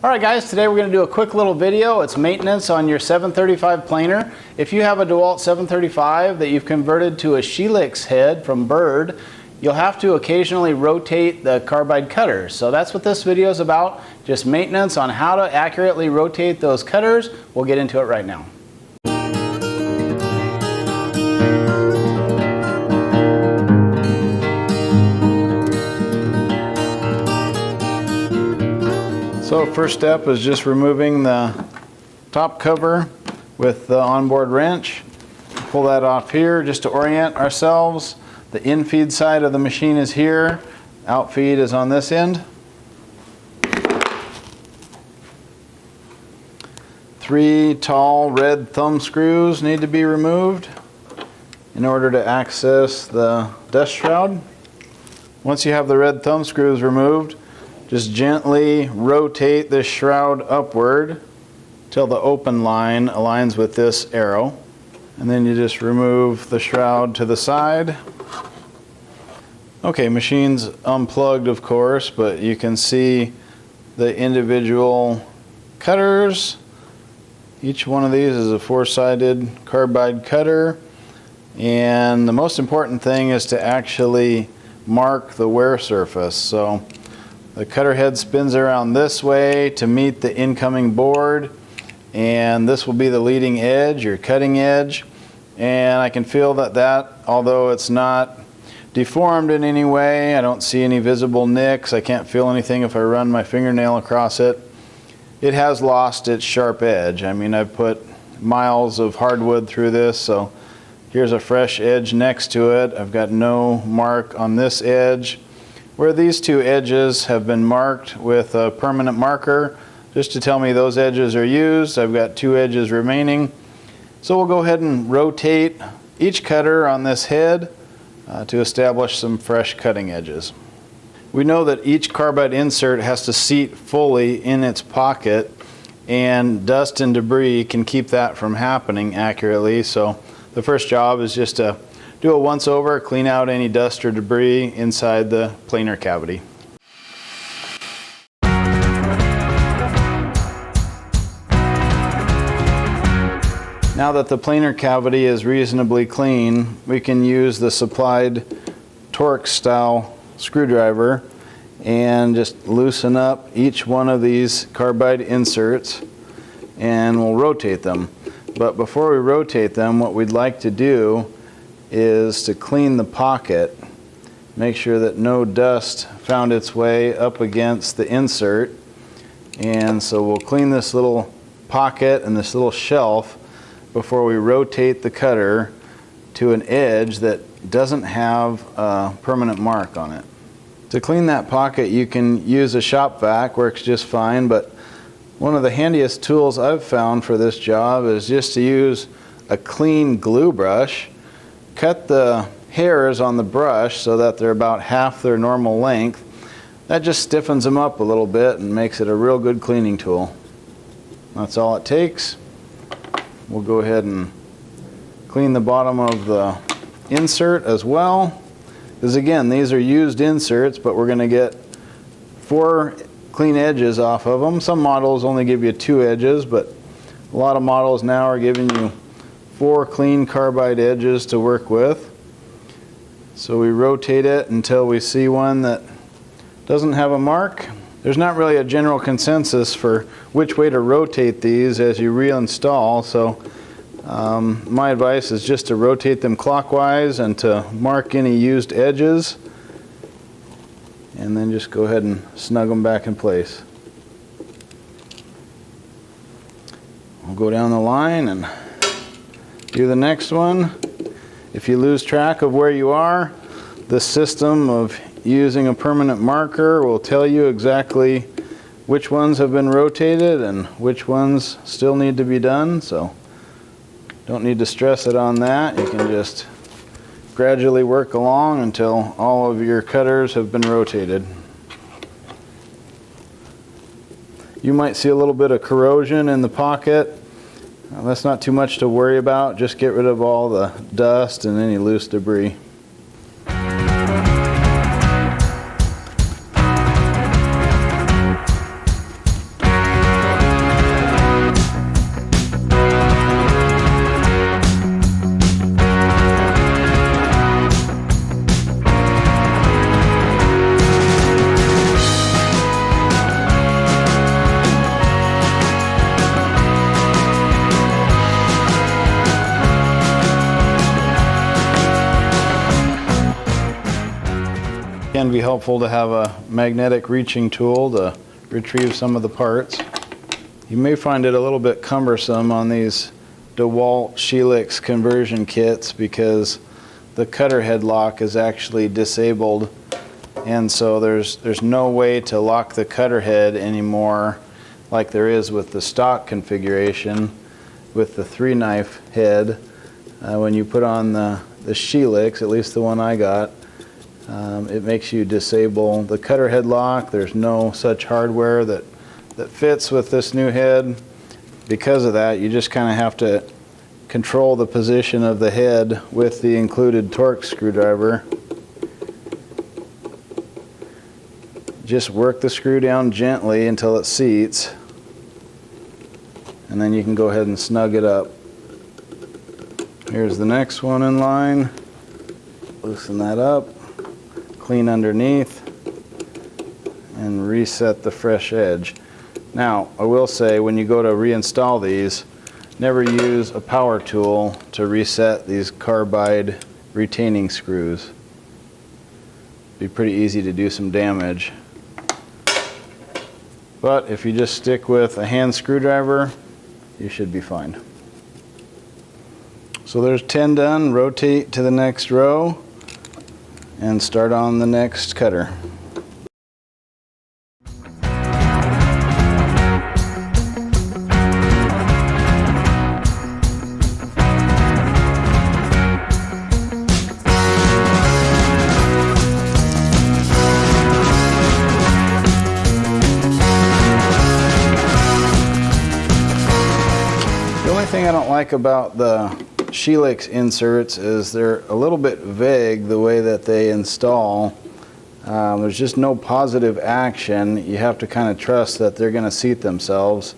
Alright guys, today we're going to do a quick little video. It's maintenance on your 735 planer. If you have a Dewalt 735 that you've converted to a Shelix head from Byrd, you'll have to occasionally rotate the carbide cutters. So that's what this video is about, just maintenance on how to accurately rotate those cutters. We'll get into it right now. So first step is just removing the top cover with the onboard wrench. Pull that off here just to orient ourselves. The infeed side of the machine is here. Outfeed is on this end. 3 tall red thumb screws need to be removed in order to access the dust shroud. Once you have the red thumb screws removed, just gently rotate this shroud upward till the open line aligns with this arrow. And then you just remove the shroud to the side. Okay, machine's unplugged of course, but you can see the individual cutters. Each one of these is a 4-sided carbide cutter. And the most important thing is to actually mark the wear surface. So the cutter head spins around this way to meet the incoming board, and this will be the leading edge, your cutting edge. And I can feel that although it's not deformed in any way, I don't see any visible nicks, I can't feel anything if I run my fingernail across it. It has lost its sharp edge. I mean, I've put miles of hardwood through this, so here's a fresh edge next to it. I've got no mark on this edge. Where these two edges have been marked with a permanent marker, just to tell me those edges are used. I've got 2 edges remaining. So we'll go ahead and rotate each cutter on this head to establish some fresh cutting edges. We know that each carbide insert has to seat fully in its pocket, and dust and debris can keep that from happening accurately. So the first job is just to do a once over, clean out any dust or debris inside the planer cavity. Now that the planer cavity is reasonably clean, we can use the supplied Torx style screwdriver and just loosen up each one of these carbide inserts, and we'll rotate them. But before we rotate them, what we'd like to do is to clean the pocket, make sure that no dust found its way up against the insert. And so we'll clean this little pocket and this little shelf before we rotate the cutter to an edge that doesn't have a permanent mark on it. To clean that pocket, you can use a shop vac, works just fine, but one of the handiest tools I've found for this job is just to use a clean glue brush. Cut the hairs on the brush so that they're about half their normal length. That just stiffens them up a little bit and makes it a real good cleaning tool. That's all it takes. We'll go ahead and clean the bottom of the insert as well. Because again, these are used inserts, but we're going to get 4 clean edges off of them. Some models only give you 2 edges, but a lot of models now are giving you 4 clean carbide edges to work with. So we rotate it until we see one that doesn't have a mark. There's not really a general consensus for which way to rotate these as you reinstall, so my advice is just to rotate them clockwise and to mark any used edges, and then just go ahead and snug them back in place. We'll go down the line and do the next one. If you lose track of where you are, the system of using a permanent marker will tell you exactly which ones have been rotated and which ones still need to be done. So don't need to stress it on that. You can just gradually work along until all of your cutters have been rotated. You might see a little bit of corrosion in the pocket. That's not too much to worry about. Just get rid of all the dust and any loose debris. can be helpful to have a magnetic reaching tool to retrieve some of the parts. You may find it a little bit cumbersome on these Dewalt Shelix conversion kits because the cutter head lock is actually disabled, and so there's no way to lock the cutter head anymore like there is with the stock configuration with the 3-knife head. When you put on the Shelix, at least the one I got, it makes you disable the cutter head lock. There's no such hardware that fits with this new head. Because of that, you just kind of have to control the position of the head with the included Torx screwdriver. Just work the screw down gently until it seats, and then you can go ahead and snug it up. Here's the next one in line. Loosen that up, clean underneath, and reset the fresh edge. Now, I will say, when you go to reinstall these, never use a power tool to reset these carbide retaining screws. Be pretty easy to do some damage. But if you just stick with a hand screwdriver, you should be fine. So there's 10 done. Rotate to the next row and start on the next cutter. The only thing I don't like about the Shelix inserts is they're a little bit vague the way that they install. There's just no positive action. You have to kind of trust that they're going to seat themselves.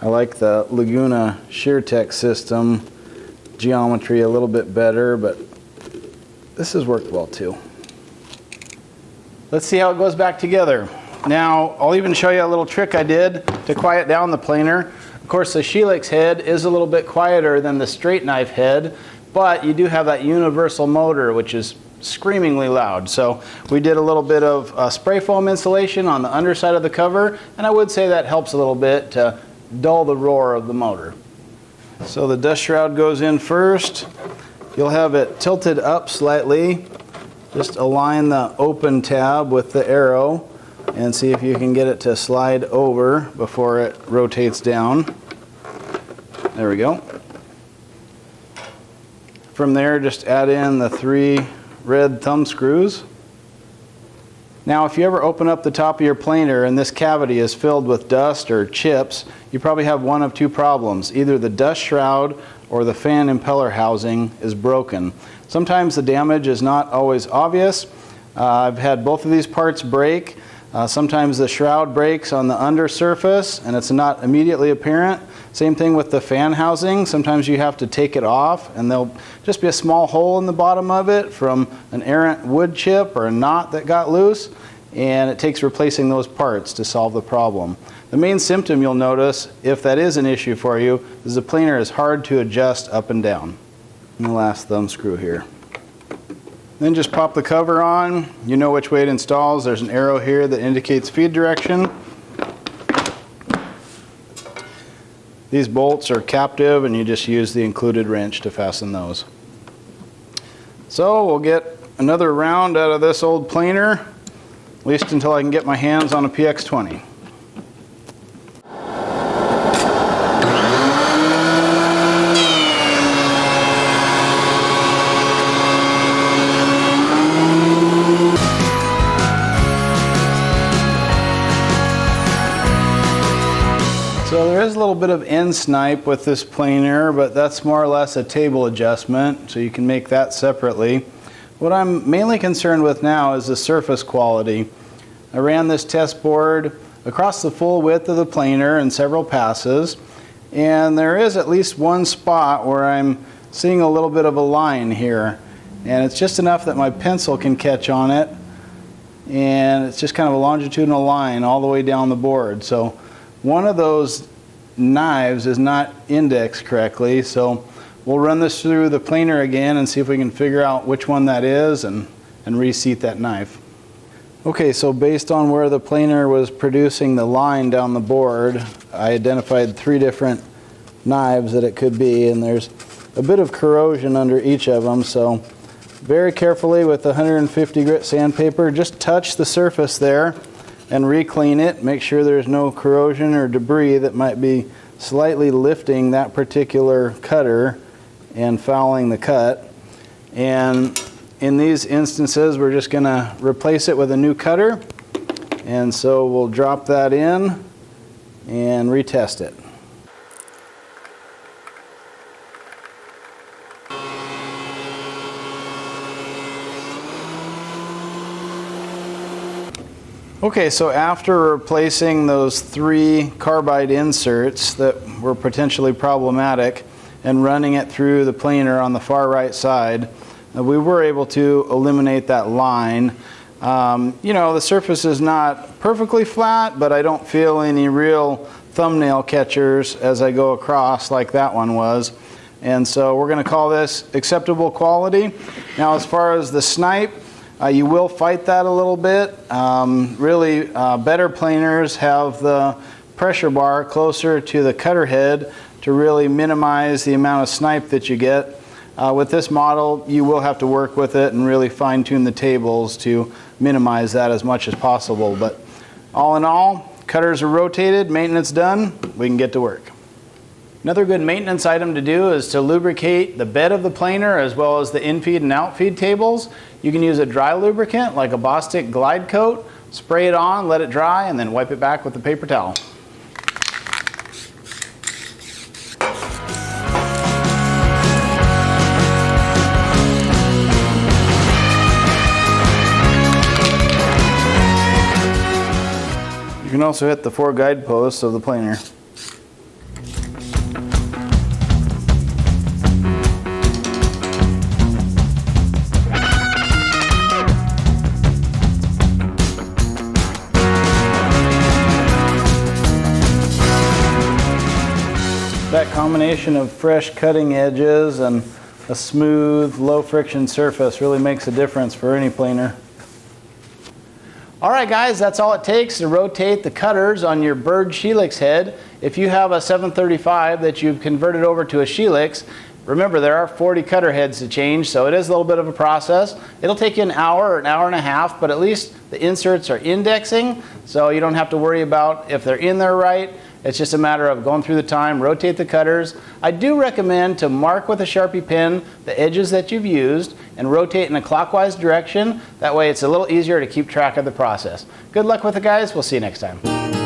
I like the Laguna ShearTech system. Geometry a little bit better, but this has worked well too. Let's see how it goes back together. Now, I'll even show you a little trick I did to quiet down the planer. Of course, the Shelix head is a little bit quieter than the straight knife head, but you do have that universal motor, which is screamingly loud. So we did a little bit of spray foam insulation on the underside of the cover, and I would say that helps a little bit to dull the roar of the motor. So the dust shroud goes in first. You'll have it tilted up slightly. Just align the open tab with the arrow and see if you can get it to slide over before it rotates down. There we go. From there, just add in the 3 red thumb screws. Now, if you ever open up the top of your planer and this cavity is filled with dust or chips, you probably have one of 2 problems. Either the dust shroud or the fan impeller housing is broken. Sometimes the damage is not always obvious. I've had both of these parts break. Sometimes the shroud breaks on the under surface and it's not immediately apparent. Same thing with the fan housing. Sometimes you have to take it off and there'll just be a small hole in the bottom of it from an errant wood chip or a knot that got loose, and it takes replacing those parts to solve the problem. The main symptom you'll notice, if that is an issue for you, is the planer is hard to adjust up and down. And the last thumb screw here. Then just pop the cover on. You know which way it installs. There's an arrow here that indicates feed direction. These bolts are captive and you just use the included wrench to fasten those. So we'll get another round out of this old planer, at least until I can get my hands on a PX20. So there is a little bit of end snipe with this planer, but that's more or less a table adjustment, so you can make that separately. What I'm mainly concerned with now is the surface quality. I ran this test board across the full width of the planer in several passes, and there is at least one spot where I'm seeing a little bit of a line here, and it's just enough that my pencil can catch on it, and it's just kind of a longitudinal line all the way down the board. So one of those knives is not indexed correctly, so we'll run this through the planer again and see if we can figure out which one that is and reseat that knife. Okay, so based on where the planer was producing the line down the board, I identified 3 different knives that it could be, and there's a bit of corrosion under each of them, so very carefully with the 150 grit sandpaper, just touch the surface there and re-clean it. Make sure there's no corrosion or debris that might be slightly lifting that particular cutter and fouling the cut. And in these instances, we're just going to replace it with a new cutter. And so we'll drop that in and retest it. Okay, so after replacing those 3 carbide inserts that were potentially problematic and running it through the planer on the far right side, we were able to eliminate that line. You know, the surface is not perfectly flat, but I don't feel any real thumbnail catchers as I go across like that one was. And so we're going to call this acceptable quality. Now, as far as the snipe, you will fight that a little bit. Really, better planers have the pressure bar closer to the cutter head to really minimize the amount of snipe that you get. With this model, you will have to work with it and really fine-tune the tables to minimize that as much as possible. But all in all, cutters are rotated, maintenance done, we can get to work. Another good maintenance item to do is to lubricate the bed of the planer as well as the infeed and outfeed tables. You can use a dry lubricant like a Bostik Glide Coat, spray it on, let it dry, and then wipe it back with a paper towel. You can also hit the 4 guideposts of the planer. That combination of fresh cutting edges and a smooth, low friction surface really makes a difference for any planer. Alright guys, that's all it takes to rotate the cutters on your Byrd Shelix head. If you have a 735 that you've converted over to a Shelix, remember there are 40 cutter heads to change, so it is a little bit of a process. It'll take you an hour or an hour and a half, but at least the inserts are indexing, so you don't have to worry about if they're in there right. It's just a matter of going through the time, rotate the cutters. I do recommend to mark with a Sharpie pen the edges that you've used and rotate in a clockwise direction. That way it's a little easier to keep track of the process. Good luck with it, guys. We'll see you next time.